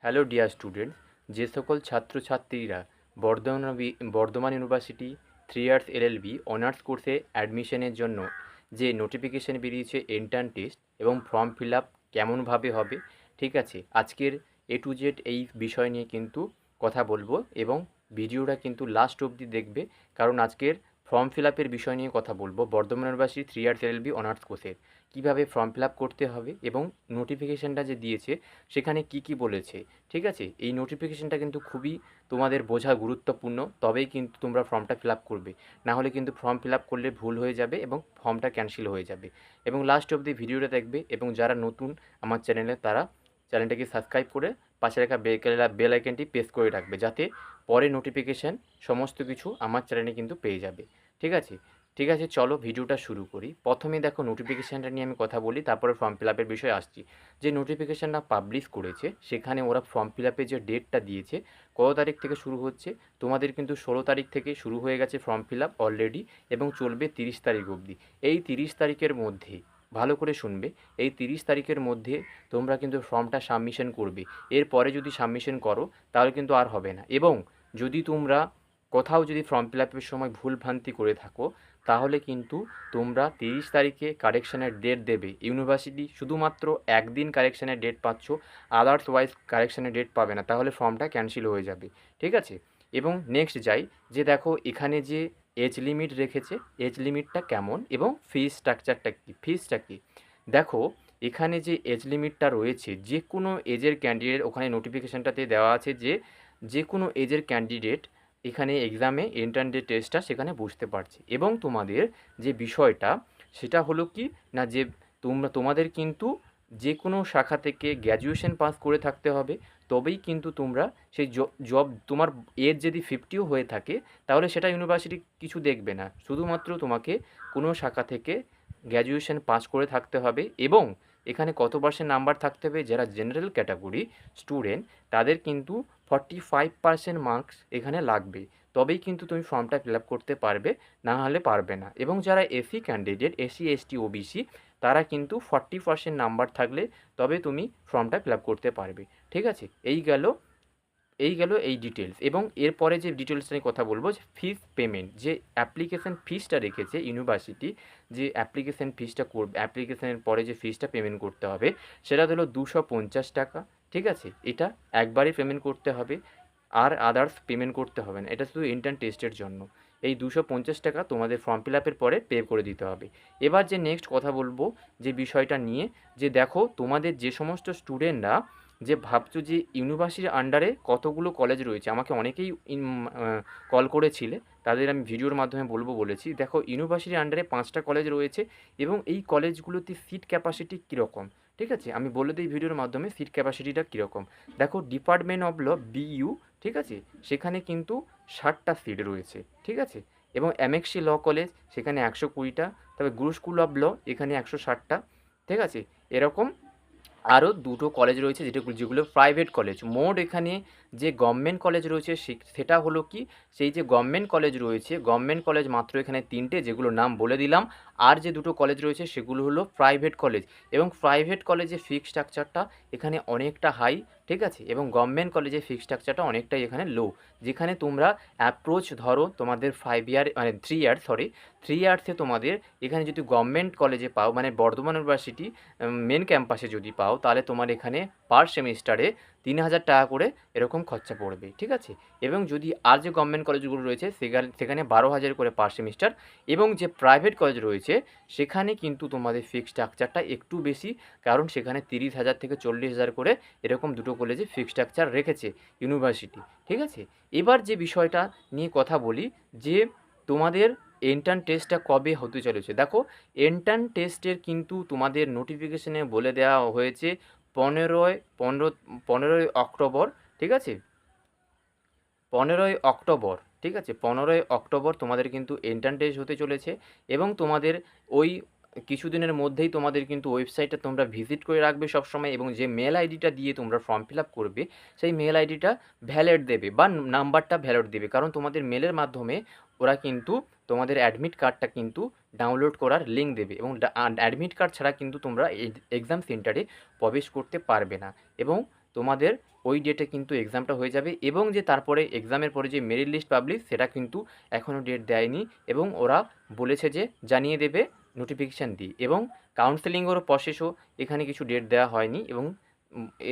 Hello dear students, যে সকল ছাত্রছাত্রীরা Bardhaman university 3 years LLB honours কোর্সে অ্যাডমিশনের জন্য যে নোটিফিকেশান বেরিয়েছে এন্ট্রান্স টেস্ট এবং ফর্ম ফিল আপ কেমনভাবে হবে, ঠিক আছে, আজকের A to Z এই বিষয় নিয়ে কিন্তু কথা বলবো এবং ভিডিওটা কিন্তু লাস্ট অবধি দেখবে, কারণ আজকের ফর্ম ফিল আপের বিষয় নিয়ে কথা বলবো। Bardhaman university 3 years LLB honours কোর্সের কীভাবে ফর্ম ফিল আপ করতে হবে এবং নোটিফিকেশানটা যে দিয়েছে সেখানে কি কি বলেছে, ঠিক আছে। এই নোটিফিকেশানটা কিন্তু খুবই তোমাদের বোঝা গুরুত্বপূর্ণ, তবেই কিন্তু তোমরা ফর্মটা ফিল আপ করবে। না হলে কিন্তু ফর্ম ফিল আপ করলে ভুল হয়ে যাবে এবং ফর্মটা ক্যান্সেল হয়ে যাবে। এবং লাস্ট অবধি ভিডিওটা দেখবে এবং যারা নতুন আমার চ্যানেলে তারা চ্যানেলটাকে সাবস্ক্রাইব করে পাশে রাখা বেল আইকনটি প্রেস করে রাখবে, যাতে পরে নোটিফিকেশান সমস্ত কিছু আমার চ্যানেলে কিন্তু পেয়ে যাবে, ঠিক আছে। ঠিক আছে, চলো ভিডিওটা শুরু করি। প্রথমে দেখো নোটিফিকেশানটা নিয়ে আমি কথা বলি, তারপরে ফর্ম ফিল আপের বিষয়ে আসছি। যে নোটিফিকেশানটা পাবলিশ করেছে সেখানে ওরা ফর্ম ফিল আপের যে ডেটটা দিয়েছে, কত তারিখ থেকে শুরু হচ্ছে, তোমাদের কিন্তু 16 তারিখ থেকে শুরু হয়ে গেছে ফর্ম ফিল আপ অলরেডি এবং চলবে 30 তারিখ অবধি। এই 30 তারিখের মধ্যে ভালো করে শুনবে, এই 30 তারিখের মধ্যে তোমরা কিন্তু ফর্মটা সাবমিশন করবে। এরপরে যদি সাবমিশন করো তাহলে কিন্তু আর হবে না। এবং যদি তোমরা কোথাও যদি ফর্ম ফিল আপের সময় ভুলভ্রান্তি করে থাকো তাহলে কিন্তু তোমরা 30 তারিখে কারেকশানের ডেট দেবে। ইউনিভার্সিটি শুধুমাত্র একদিন কারেকশানের ডেট পাচ্ছ, আদার্সওয়াইজ কারেকশানের ডেট পাবে না, তাহলে ফর্মটা ক্যান্সেল হয়ে যাবে, ঠিক আছে। এবং নেক্সট যাই, যে দেখো এখানে যে এজ লিমিট রেখেছে, এজ লিমিটটা কেমন এবং ফিস স্ট্রাকচারটা কী, ফিসটা কী। দেখো এখানে যে এজ লিমিটটা রয়েছে, যে কোনো এজের ক্যান্ডিডেট, ওখানে নোটিফিকেশানটাতে দেওয়া আছে যে যে কোনো এজের ক্যান্ডিডেট এখানে এক্সামে এন্ট্রান্স টেস্টটা সেখানে বসতে পারছে। এবং তোমাদের যে বিষয়টা সেটা হলো কি না, যে তোমাদের কিন্তু যে কোনো শাখা থেকে গ্র্যাজুয়েশন পাস করে থাকতে হবে, তবেই কিন্তু তোমরা সেই জব, তোমার এজ যদি 50ও হয়ে থাকে তাহলে সেটা ইউনিভার্সিটি কিছু দেখবে না, শুধুমাত্র তোমাকে কোনো শাখা থেকে গ্র্যাজুয়েশন পাস করে থাকতে হবে। এবং এখানে কত পার্সেন্ট নাম্বার থাকতে হবে, যারা জেনারেল ক্যাটাগরি স্টুডেন্ট তাদের কিন্তু 45% মার্কস এখানে লাগবে, তবেই কিন্তু তুমি ফর্মটা ফিল আপ করতে পারবে, না হলে পারবে না। এবং যারা AC candidate, SC ST OBC, তারা কিন্তু 40% নাম্বার থাকলে তবে তুমি ফর্মটা ফিল আপ করতে পারবে, ঠিক আছে। এই গেল এই ডিটেলস। এবং এরপরে যে ডিটেলসটা নিয়ে কথা বলবো, যে ফিস পেমেন্ট, যে অ্যাপ্লিকেশান ফিসটা রেখেছে ইউনিভার্সিটি, যে অ্যাপ্লিকেশান ফিসটা করবে, অ্যাপ্লিকেশানের পরে যে ফিসটা পেমেন্ট করতে হবে সেটা হলো 250 টাকা, ঠিক আছে। এটা একবারই পেমেন্ট করতে হবে, আর আদার্স পেমেন্ট করতে হবে না, এটা শুধু এন্ট্রান্স টেস্টের জন্য। এই 250 টাকা তোমাদের ফর্ম ফিল আপের পরে পে করে দিতে হবে। এবার যে নেক্সট কথা বলবো যে বিষয়টা নিয়ে, যে দেখো তোমাদের যে সমস্ত স্টুডেন্টরা যে ভাবছো যে ইউনিভার্সিটির আন্ডারে কতগুলো কলেজ রয়েছে, আমাকে অনেকেই কল করেছিলে, তাদের আমি ভিডিওর মাধ্যমে বলবো বলেছি। দেখো ইউনিভার্সিটির আন্ডারে 5টা কলেজ রয়েছে এবং এই কলেজগুলোতে সিট ক্যাপাসিটি কীরকম, ঠিক আছে, আমি বলে দিই ভিডিওর মাধ্যমে সিট ক্যাপাসিটিটা কীরকম। দেখো ডিপার্টমেন্ট অফ ল বিইউ, ঠিক আছে, সেখানে কিন্তু 60টা সিট রয়েছে, ঠিক আছে। এবং এমএক্সি ল কলেজ সেখানে 120টা, তবে গুরু স্কুল অফ ল এখানে 160টা, ঠিক আছে। এরকম আরও দুটো কলেজ রয়েছে যেগুলো প্রাইভেট কলেজ। মোট এখানে যে গভর্নমেন্ট কলেজ রয়েছে সেটা হলো কি, সেই যে গভর্নমেন্ট কলেজ রয়েছে, গভর্নমেন্ট কলেজ মাত্র এখানে 3টে, যেগুলোর নাম বলে দিলাম। আর যে দুটো কলেজ রয়েছে সেগুলো হলো প্রাইভেট কলেজ। এবং প্রাইভেট কলেজে ফিস স্ট্রাকচারটা এখানে অনেকটা হাই, ঠিক আছে। এবং গভর্নমেন্ট কলেজে ফিস স্ট্রাকচারটা অনেকটাই এখানে লো। যেখানে তোমরা অ্যাপ্রোচ ধরো তোমাদের 5 ইয়ার মানে 3 ইয়ার, সরি 3 ইয়ার্সে তোমাদের এখানে যদি গভর্নমেন্ট কলেজে পাও, মানে বর্ধমান ইউনিভার্সিটি মেন ক্যাম্পাসে যদি পাও, তাহলে তোমার এখানে পার সেমিস্টারে 3000 টাকা করে এরকম খরচা পড়বে, ঠিক আছে। এবং যদি আর যে গভর্নমেন্ট কলেজগুলো রয়েছে সেখানে 12,000 করে পার সেমিস্টার। এবং যে প্রাইভেট কলেজ রয়েছে সেখানে কিন্তু তোমাদের ফিক্সড স্ট্রাকচারটা একটু বেশি, কারণ সেখানে 30,000 থেকে 40,000 করে এরকম দুটো কলেজে ফিক্সড স্ট্রাকচার রেখেছে ইউনিভার্সিটি, ঠিক আছে। এবার যে বিষয়টা নিয়ে কথা বলি, যে তোমাদের এন্ট্রান্স টেস্টটা কবে হতে চলেছে। দেখো এন্ট্রান্স টেস্টের কিন্তু তোমাদের নোটিফিকেশনে বলে দেওয়া হয়েছে 15ই অক্টোবর, ঠিক আছে, 15ই অক্টোবর, ঠিক আছে, 15ই অক্টোবর তোমাদের কিন্তু এন্ট্রান্স টেস্ট হতে চলেছে। এবং তোমাদের ওই কিছুদিনের মধ্যেই তোমাদের কিন্তু ওয়েবসাইটটা তোমরা ভিজিট করে রাখবে সবসময়, এবং যে মেল আইডিটা দিয়ে তোমরা ফর্ম ফিল আপ করবে সেই মেল আইডিটা ভ্যালিড দেবে বা নাম্বারটা ভ্যালিড দেবে, কারণ তোমাদের মেলের মাধ্যমে ওরা কিন্তু তোমাদের অ্যাডমিট কার্ডটা কিন্তু ডাউনলোড করার লিঙ্ক দেবে। এবং অ্যাডমিট কার্ড ছাড়া কিন্তু তোমরা এক্সাম সেন্টারে প্রবেশ করতে পারবে না। এবং তোমাদের ওই ডেটে কিন্তু এক্সামটা হয়ে যাবে, এবং যে তারপরে এক্সামের পরে যে মেরিট লিস্ট পাবলিশ সেটা কিন্তু এখনও ডেট দেয়নি, এবং ওরা বলেছে যে জানিয়ে দেবে নোটিফিকেশান দিয়ে, এবং কাউন্সেলিংয়েরও প্রসেসও এখানে কিছু ডেট দেওয়া হয়নি, এবং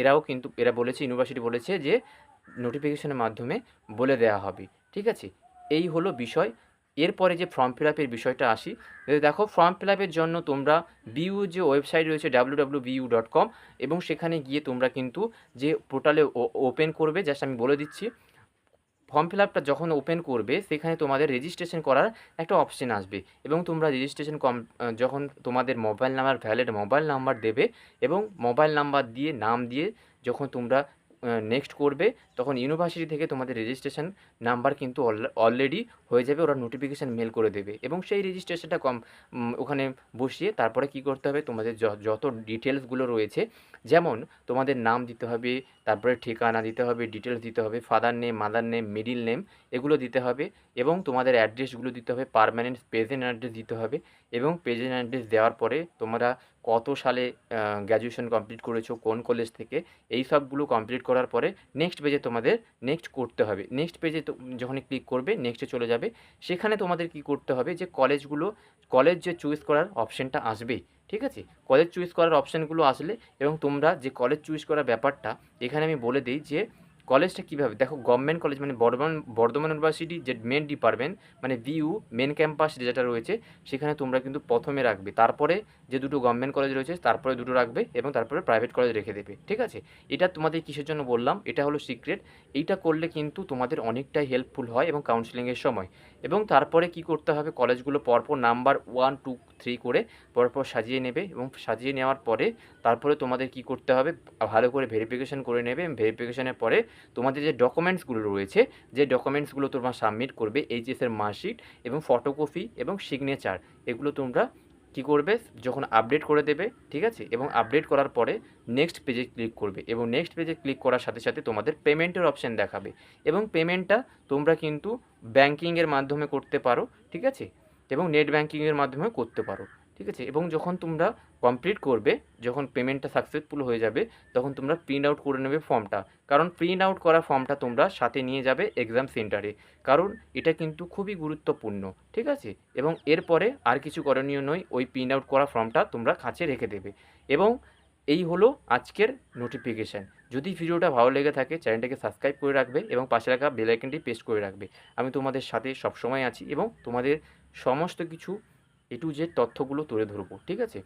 এরাও কিন্তু এরা বলেছে, ইউনিভার্সিটি বলেছে যে নোটিফিকেশনের মাধ্যমে বলে দেওয়া হবে। ঠিক আছে, এই হলো বিষয়। এরপরে যে ফর্ম ফিল আপের বিষয়টা আসি, দেখো ফর্ম ফিল আপের জন্য তোমরা বিইউ যে ওয়েবসাইট রয়েছে www.bu.com, এবং সেখানে গিয়ে তোমরা কিন্তু যে পোর্টালে ওপেন করবে, জাস্ট আমি বলে দিচ্ছি, ফর্ম ফিল আপটা যখন ওপেন করবে সেখানে তোমাদের রেজিস্ট্রেশন করার একটা অপশন আসবে, এবং তোমরা রেজিস্ট্রেশন যখন তোমাদের mobile number, valid mobile number দেবে, এবং মোবাইল নাম্বার দিয়ে নাম দিয়ে যখন তোমরা নেক্সট করবে, তখন ইউনিভার্সিটি থেকে তোমাদের রেজিস্ট্রেশন নাম্বার কিন্তু অলরেডি হয়ে যাবে, ওরা নোটিফিকেশান মেল করে দেবে, এবং সেই রেজিস্ট্রেশনটা ওখানে বসিয়ে তারপরে কি করতে হবে, তোমাদের যত ডিটেলসগুলো রয়েছে, যেমন তোমাদের নাম দিতে হবে, তারপরে ঠিকানা দিতে হবে, ডিটেলস দিতে হবে, father name, mother name, middle name, এগুলো দিতে হবে, এবং তোমাদের অ্যাড্রেসগুলো দিতে হবে, পার্মানেন্ট প্রেজেন্ট অ্যাড্রেস দিতে হবে, এবং প্রেজেন্ট অ্যাড্রেস দেওয়ার পরে তোমরা কত সালে গ্র্যাজুয়েশন কমপ্লিট করেছো, কোন কলেজ থেকে, এই সবগুলো কমপ্লিট করার পরে নেক্সট পেজে তোমাদের নেক্সট করতে হবে। নেক্সট পেজে যখনই ক্লিক করবে নেক্সটে চলে যাবে, সেখানে তোমাদের কি করতে হবে, যে কলেজ যে চুজ করার অপশানটা আসবে, ঠিক আছে, কলেজ চুজ করার অপশানগুলো আসলে, এবং তোমরা যে কলেজ চুজ করার ব্যাপারটা এখানে আমি বলে দিই যে কলেজটা কীভাবে, দেখো গভর্নমেন্ট কলেজ মানে বর্ধমান ইউনিভার্সিটি যে মেন ডিপার্টমেন্ট মানে বিইউ মেন ক্যাম্পাস যেটা রয়েছে, সেখানে তোমরা কিন্তু প্রথমে রাখবে, তারপরে যে দুটো গভর্নমেন্ট কলেজ রয়েছে তারপরে দুটো রাখবে, এবং তারপরে প্রাইভেট কলেজ রেখে দেবে। ঠিক আছে, এটা তোমাদের কিসের জন্য বললাম, এটা হলো সিক্রেট। এইটা করলে কিন্তু তোমাদের অনেকটাই হেল্পফুল হয় এবং কাউন্সেলিংয়ের সময়। এবং তারপরে কি করতে হবে, কলেজগুলো পরপর নাম্বার 1 2 3 করে পরপর সাজিয়ে নেবে, এবং সাজিয়ে নেওয়ার পরে তারপরে তোমাদের কি করতে হবে, ভালো করে ভেরিফিকেশন করে নেবে। ভেরিফিকেশনের পরে তোমাদের যে ডকুমেন্টসগুলো রয়েছে, যে ডকুমেন্টসগুলো তোমরা সাবমিট করবে, এইচএসের মার্কশিট এবং ফটোকপি এবং সিগনেচার, এগুলো তোমরা কী করবে, যখন আপডেট করে দেবে, ঠিক আছে, এবং আপডেট করার পরে নেক্সট পেজে ক্লিক করবে, এবং নেক্সট পেজে ক্লিক করার সাথে সাথে তোমাদের পেমেন্টের অপশান দেখাবে, এবং পেমেন্টটা তোমরা কিন্তু ব্যাঙ্কিংয়ের মাধ্যমে করতে পারো, ঠিক আছে, এবং নেট ব্যাঙ্কিংয়ের মাধ্যমেও করতে পারো, ঠিক আছে। এবং যখন তোমরা কমপ্লিট করবে, যখন পেমেন্টটা সাকসেসফুল হয়ে যাবে, তখন তোমরা প্রিন্ট আউট করে নেবে ফর্মটা, কারণ প্রিন্ট আউট করা ফর্মটা তোমরা সাথে নিয়ে যাবে এক্সাম সেন্টারে, কারণ এটা কিন্তু খুবই গুরুত্বপূর্ণ, ঠিক আছে। এবং এরপরে আর কিছু করণীয় নয়, ওই প্রিন্ট আউট করা ফর্মটা তোমরা কাছে রেখে দেবে। এবং এই হলো আজকের নোটিফিকেশান। যদি ভিডিওটা ভালো লেগে থাকে চ্যানেলটাকে সাবস্ক্রাইব করে রাখবে, এবং পাশে রাখা বেল আইকনটি প্রেস করে রাখবে। আমি তোমাদের সাথে সবসময় আছি, এবং তোমাদের সমস্ত কিছু A to Z তথ্যগুলো তুলে ধরবো, ঠিক আছে।